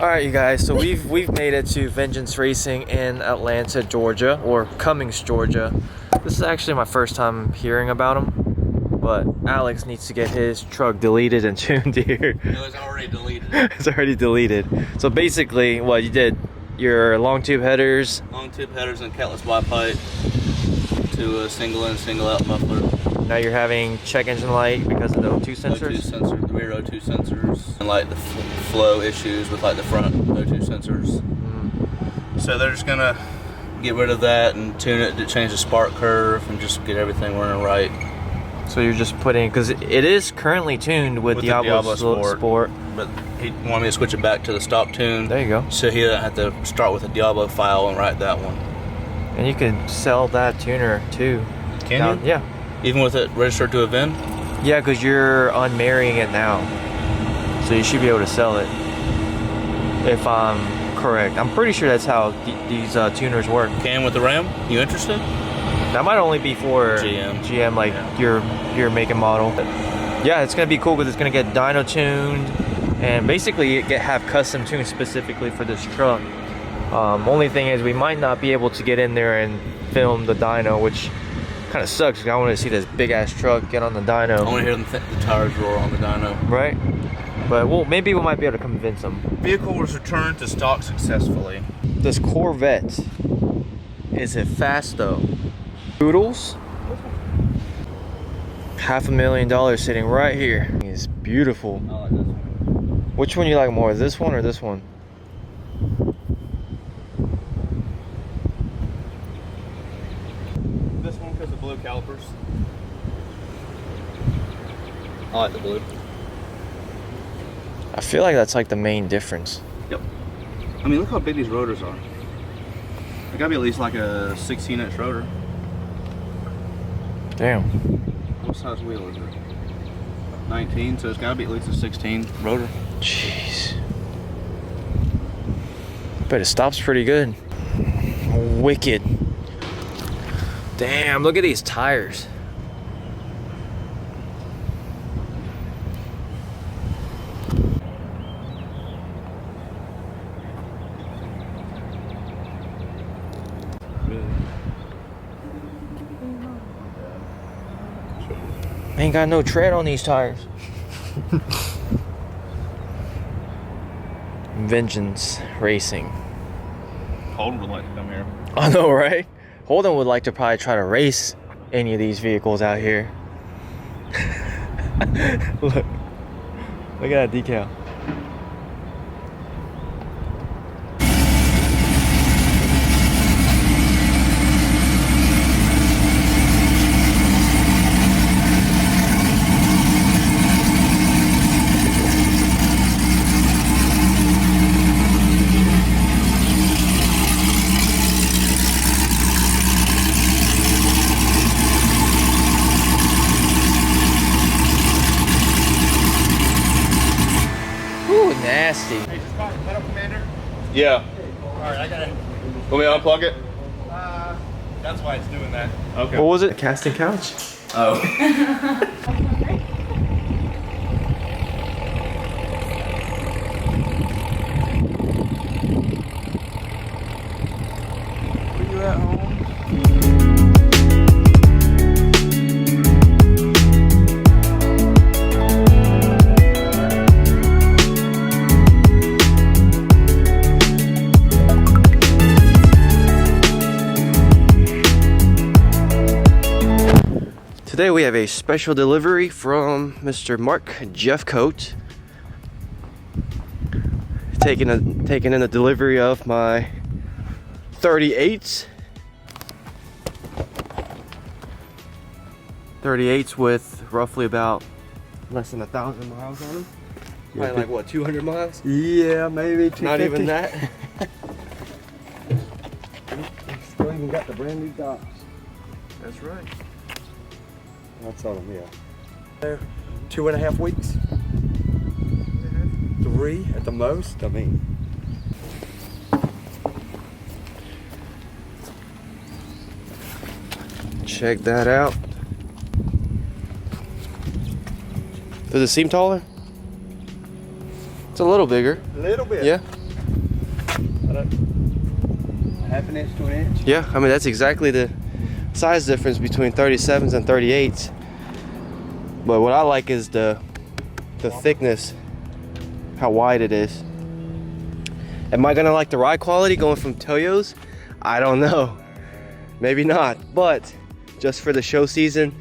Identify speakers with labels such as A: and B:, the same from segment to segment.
A: All right, you guys. So we've made it to Vengeance Racing in Atlanta, Georgia, or Cummings, Georgia. This is actually my first time hearing about them, but Alex needs to get his truck deleted and tuned here.
B: No, it's already deleted.
A: It's already deleted. So basically, what you did, your long tube headers,
B: and catless Y pipe to a single in, single out muffler.
A: now you're having check engine light because of the O2 sensors.
B: O2 sensor, the rear O2 sensors, and like the flow issues with like the front O2 sensors. So they're just gonna get rid of that and tune it to change the spark curve and just get everything running right.
A: So you're just putting, because it is currently tuned with Diablo Sport.
B: But he wanted me to switch it back to the stop tune.
A: There you go.
B: So he doesn't have to start with a Diablo file and write that one.
A: And you can sell that tuner too.
B: Can you?
A: Yeah.
B: Even with it registered to a VIN?
A: Yeah, because you're unmarrying it now. So you should be able to sell it. If I'm correct. I'm pretty sure that's how these tuners work.
B: Can with the Ram? You interested?
A: That might only be for GM, like your make and model. Yeah, it's gonna be cool because it's gonna get dyno tuned and basically have custom tunes specifically for this truck. Only thing is we might not be able to get in there and film the dyno, which kind of sucks because I want to see this big ass truck get on the dyno.
B: I want to hear the tires roar on the dyno.
A: Right? But well, maybe we might be able to convince them.
B: Vehicle was returned to stock successfully.
A: This Corvette, is it fast though? Poodles? $500,000 sitting right here. It's beautiful.
B: I like this one.
A: Which one you like more, this one or this one?
B: This one because of blue calipers. I like the blue.
A: I feel like that's like the main difference.
B: Yep. I mean, look how big these rotors are. They gotta be at least like a 16-inch rotor.
A: Damn.
B: What size wheel is it? 19, so it's gotta be at least a 16 rotor.
A: Jeez. But it stops pretty good. Wicked. Damn, look at these tires. Ain't got no tread on these tires. Vengeance Racing.
B: Holden would like to come here.
A: I know, right? Holden would like to probably try to race any of these vehicles out here. Look at that decal. Nasty.
C: Hey, just got metal commander.
B: Yeah.
C: Alright, I gotta.
B: Want me to unplug it?
C: That's why it's doing that.
B: Okay.
A: What was it? A casting couch?
B: Oh. Are you at home?
A: Today we have a special delivery from Mr. Mark Jeffcoat. Taking in a delivery of my 38s. 38s with roughly about less than 1,000 miles on them. Probably like what, 200 miles?
C: Yeah, maybe 250.
A: Not even that.
C: Still even got the brand new docks.
A: That's right.
C: That's on them, yeah. 2.5 weeks. 3 at the most, I mean.
A: Check that out. Does it seem taller? It's a little bigger.
C: A little bit.
A: Yeah.
C: half an inch to an inch.
D: Yeah, I mean that's exactly the size difference between 37s and 38s. But what I like is the thickness, how wide it is. Am I gonna like the ride quality going from Toyos? I don't know. Maybe not, but just for the show season,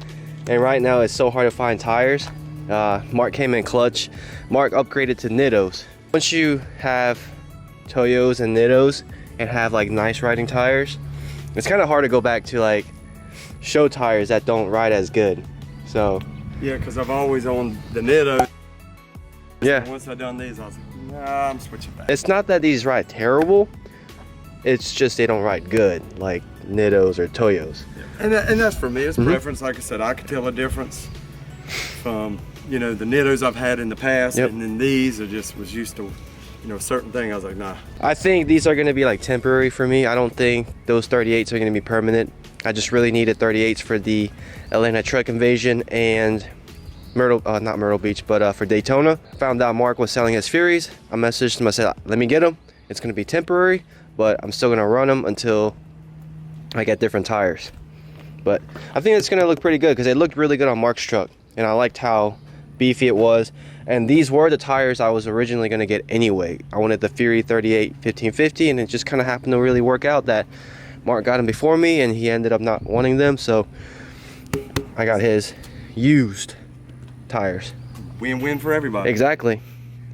D: and right now it's so hard to find tires. Mark came in clutch. Mark upgraded to Nittos. Once you have Toyos and Nittos and have like nice riding tires, it's kind of hard to go back to like show tires that don't ride as good. So
C: Yeah, because I've always owned the Nitto.
D: yeah,
C: So once I done these, I was like, nah, I'm switching back.
D: it's not that these ride terrible, it's just they don't ride good like Nittos or Toyos.
C: And that's for me, it's preference. Like I said, I could tell a difference from, you know, the Nittos I've had in the past,
D: Yep.
C: and then these I just was used to, you know, a certain thing. I was like, nah.
D: I think these are going to be like temporary for me. I don't think those 38s are going to be permanent. I just really needed 38s for the Atlanta truck invasion and not Myrtle Beach, but for Daytona. Found out Mark was selling his Furies. I messaged him, I said, let me get them. It's going to be temporary, but I'm still going to run them until I get different tires. But I think it's going to look pretty good because it looked really good on Mark's truck, and I liked how beefy it was. And these were the tires I was originally going to get anyway. I wanted the Fury 38 1550, and it just kind of happened to really work out that Mark got them before me and he ended up not wanting them, so I got his used tires.
C: Win-win for everybody.
D: Exactly.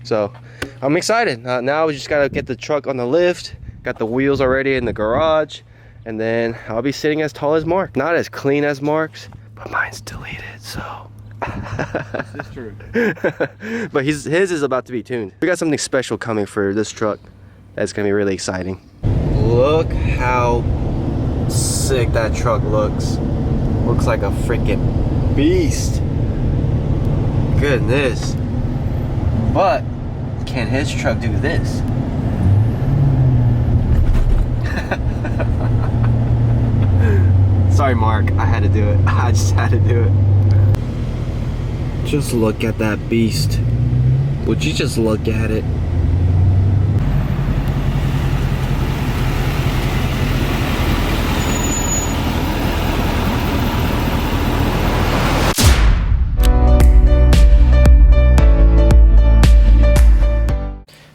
D: So I'm excited. Now we just got to get the truck on the lift, got the wheels already in the garage, and then I'll be sitting as tall as Mark. Not as clean as Mark's, but mine's deleted, so.
C: This is true.
D: But his is about to be tuned. We got something special coming for this truck that's gonna be really exciting. Look how sick that truck looks. Looks like a freaking beast. Goodness. But can his truck do this? Sorry, Mark, I had to do it. I just had to do it. Just look at that beast. Would you just look at it?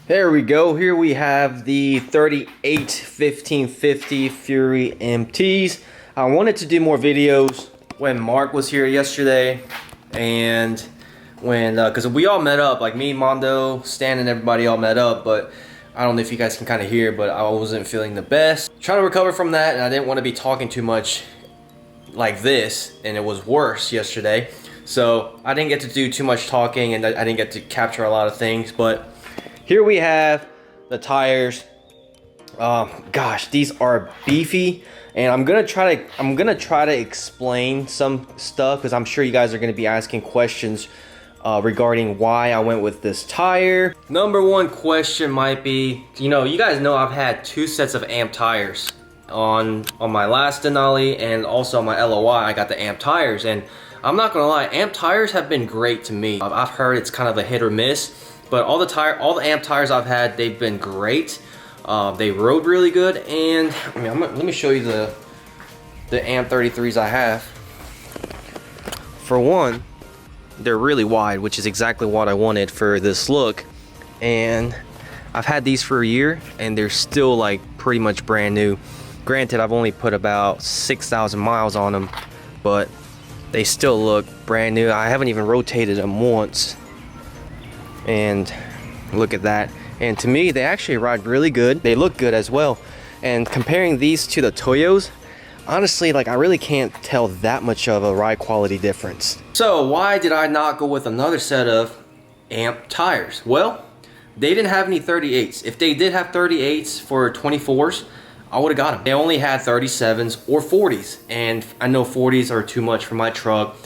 D: There we go. Here we have the 38 1550 Fury MTs. I wanted to do more videos when Mark was here yesterday, and when because we all met up, like me, Mondo, Stan, and everybody all met up, but I don't know if you guys can kind of hear, but I wasn't feeling the best. Trying to recover from that, and I didn't want to be talking too much like this, and it was worse yesterday. So I didn't get to do too much talking, and I didn't get to capture a lot of things, but here we have the tires. Gosh, these are beefy, and I'm gonna try to explain some stuff because I'm sure you guys are gonna be asking questions regarding why I went with this tire. Number one question might be, you know, you guys know I've had 2 sets of AMP tires on my last Denali, and also on my LOI I got the AMP tires, and I'm not gonna lie, AMP tires have been great to me. I've heard it's kind of a hit or miss, but all the AMP tires I've had, they've been great. They rode really good, and I mean, let me show you the AMP 33s I have. For one, they're really wide, which is exactly what I wanted for this look. And I've had these for a year, and they're still like pretty much brand new. Granted, I've only put about 6,000 miles on them, but they still look brand new. I haven't even rotated them once. And look at that. And to me, they actually ride really good. They look good as well. And comparing these to the Toyos, honestly, like I really can't tell that much of a ride quality difference. So why did I not go with another set of AMP tires? Well, they didn't have any 38s. If they did have 38s for 24s, I would have got them. They only had 37s or 40s. And I know 40s are too much for my truck.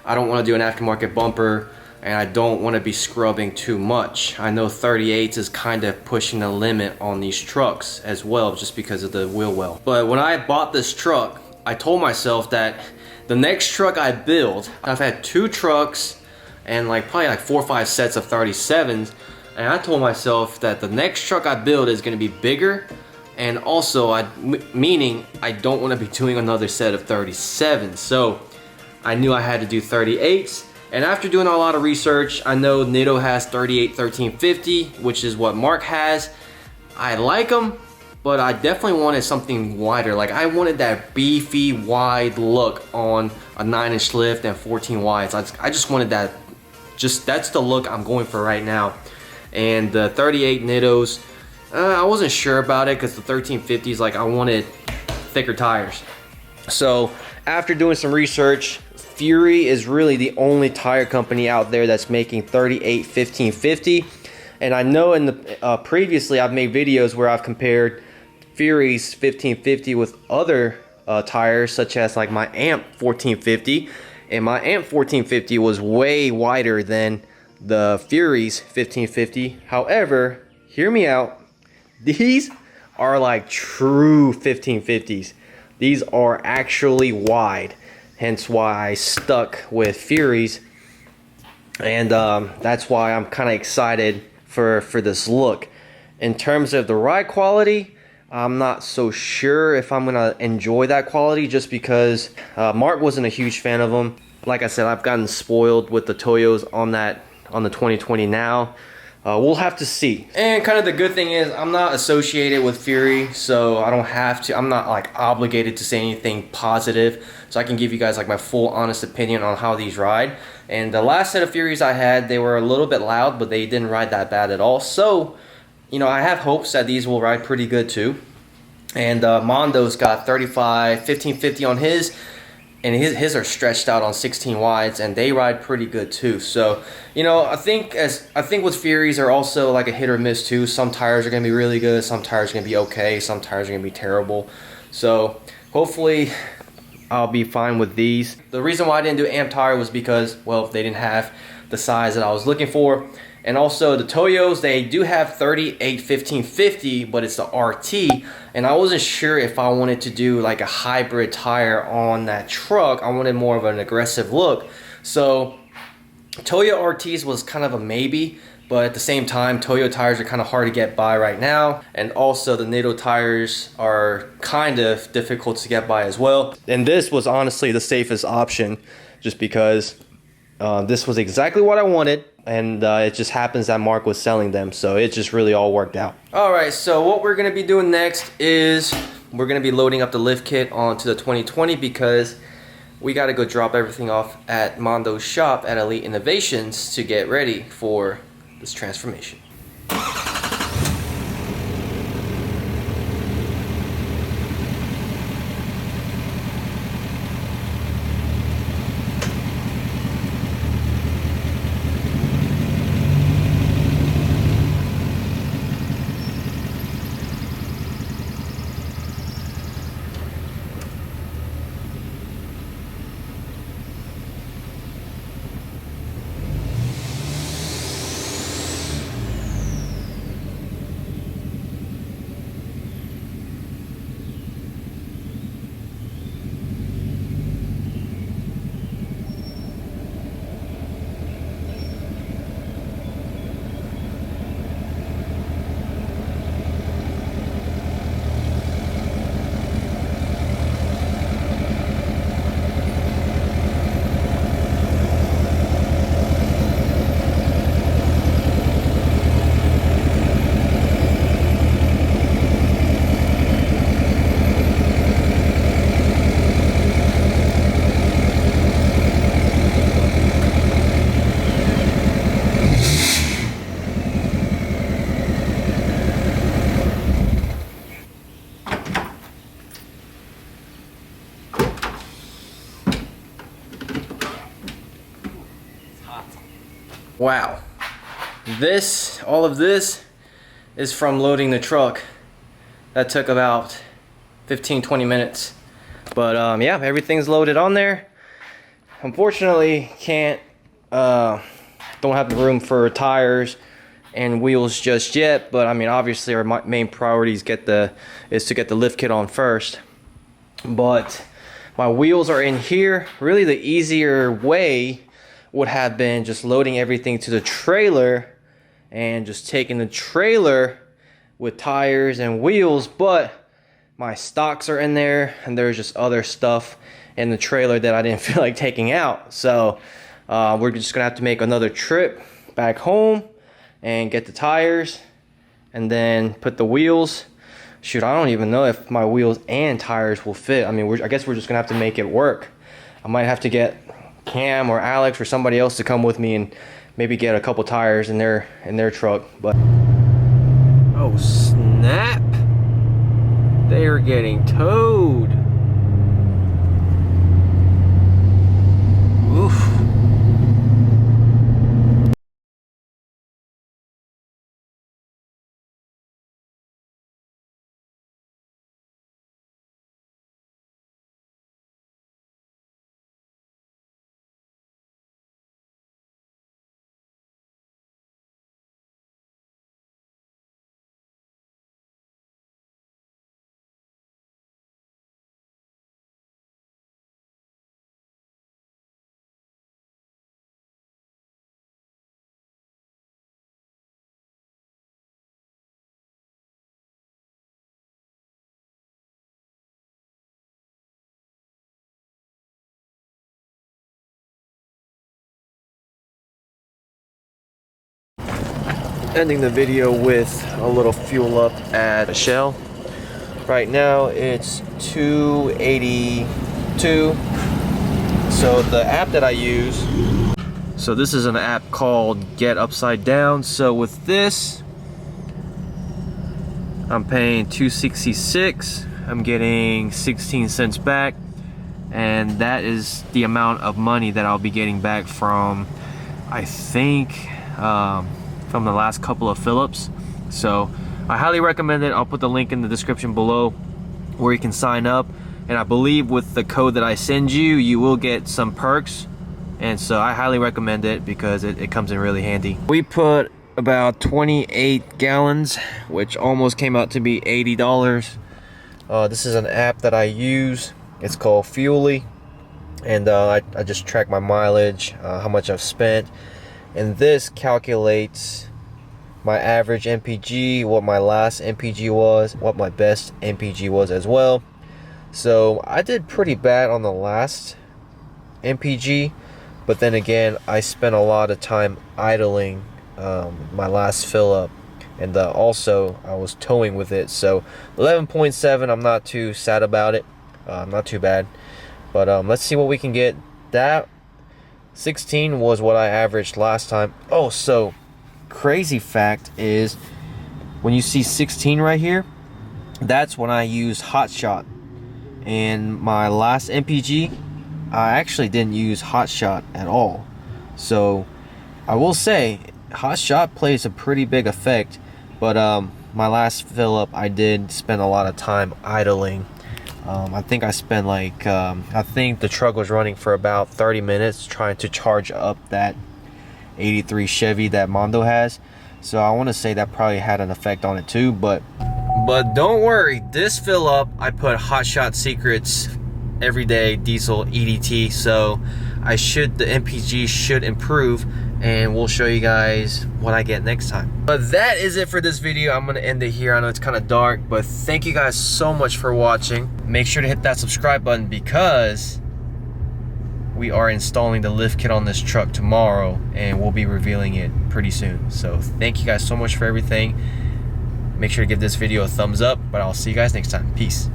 D: I don't want to do an aftermarket bumper, and I don't want to be scrubbing too much. I know 38s is kind of pushing the limit on these trucks as well, just because of the wheel well. But when I bought this truck, I told myself that the next truck I build, I've had 2 trucks and probably 4 or 5 sets of 37s, and I told myself that the next truck I build is going to be bigger and also meaning I don't want to be doing another set of 37s. So I knew I had to do 38s. And after doing a lot of research, I know Nitto has 38-1350, which is what Mark has. I like them, but I definitely wanted something wider. Like I wanted that beefy wide look on a 9-inch lift and 14 wides. I just wanted that. That's the look I'm going for right now. And the 38 Nittos, I wasn't sure about it because the 1350s, like I wanted thicker tires. So after doing some research, Fury is really the only tire company out there that's making 38-1550. And I know in the previously I've made videos where I've compared Fury's 1550 with other tires, such as like my Amp 1450. And my Amp 1450 was way wider than the Fury's 1550. However, hear me out, these are like true 1550s. These are actually wide, hence why I stuck with Fury's. And that's why I'm kind of excited for this look. In terms of the ride quality, I'm not so sure if I'm gonna enjoy that quality, just because Mark wasn't a huge fan of them. Like I said, I've gotten spoiled with the Toyos on the 2020 now. We'll have to see. And kind of the good thing is I'm not associated with Fury, so I don't have to. I'm not like obligated to say anything positive, so I can give you guys like my full honest opinion on how these ride. And the last set of Furies I had, they were a little bit loud, but they didn't ride that bad at all. So, you know, I have hopes that these will ride pretty good too. And Mondo's got 35-1550 on his, and his are stretched out on 16 wides, and they ride pretty good too. So, you know, I think with Furies are also like a hit or miss too. Some tires are gonna be really good, some tires are gonna be okay, some tires are gonna be terrible. So hopefully I'll be fine with these. The reason why I didn't do Amp tire was because, well, they didn't have the size that I was looking for. And also the Toyos, they do have 38-1550, but it's the RT. And I wasn't sure if I wanted to do like a hybrid tire on that truck. I wanted more of an aggressive look. So Toyo RTs was kind of a maybe, but at the same time, Toyo tires are kind of hard to get by right now. And also the Nitto tires are kind of difficult to get by as well. And this was honestly the safest option, just because this was exactly what I wanted. And it just happens that Mark was selling them, so it just really all worked out. Alright, so what we're going to be doing next is we're going to be loading up the lift kit onto the 2020, because we got to go drop everything off at Mondo's shop at Elite Innovations to get ready for this transformation. Wow, all of this is from loading the truck. That took about 15-20 minutes. But yeah, everything's loaded on there. Unfortunately, don't have the room for tires and wheels just yet. But I mean, obviously our main priority is to get the lift kit on first. But my wheels are in here. Really, the easier way would have been just loading everything to the trailer and just taking the trailer with tires and wheels, but my stocks are in there and there's just other stuff in the trailer that I didn't feel like taking out. So we're just gonna have to make another trip back home and get the tires and then put the wheels. Shoot, I don't even know if my wheels and tires will fit. I mean, I guess we're just gonna have to make it work. I might have to get Cam or Alex or somebody else to come with me and maybe get a couple tires in their truck. But oh snap, they are getting towed. Oof. Ending the video with a little fuel up at Shell. Right now it's 282. So the app that I use, so this is an app called Get Upside Down. So with this, I'm paying 266. I'm getting 16 cents back, and that is the amount of money that I'll be getting back from, I think, from the last couple of fill-ups. So I highly recommend it. I'll put the link in the description below where you can sign up, and I believe with the code that I send you, you will get some perks, and so I highly recommend it because it comes in really handy. We put about 28 gallons, which almost came out to be $80. This is an app that I use. It's called Fuely, and I just track my mileage, how much I've spent, and this calculates my average MPG, what my last MPG was, what my best MPG was as well. So I did pretty bad on the last MPG, but then again, I spent a lot of time idling my last fill up, and also I was towing with it. So 11.7, I'm not too sad about it, not too bad, but let's see what we can get. That 16 was what I averaged last time. Oh, so crazy fact is, when you see 16 right here, that's when I use Hot Shot. And my last MPG, I actually didn't use Hot Shot at all. So I will say Hot Shot plays a pretty big effect, but my last fill up, I did spend a lot of time idling. I think I spent like, I think the truck was running for about 30 minutes trying to charge up that 83 Chevy that Mondo has. So I want to say that probably had an effect on it too, but don't worry, this fill up I put Hot Shot Secrets everyday diesel EDT, so the MPG should improve, and we'll show you guys what I get next time. But that is it for this video. I'm gonna end it here. I know it's kind of dark, but thank you guys so much for watching. Make sure to hit that subscribe button because we are installing the lift kit on this truck tomorrow, and we'll be revealing it pretty soon. So thank you guys so much for everything. Make sure to give this video a thumbs up, but I'll see you guys next time. Peace.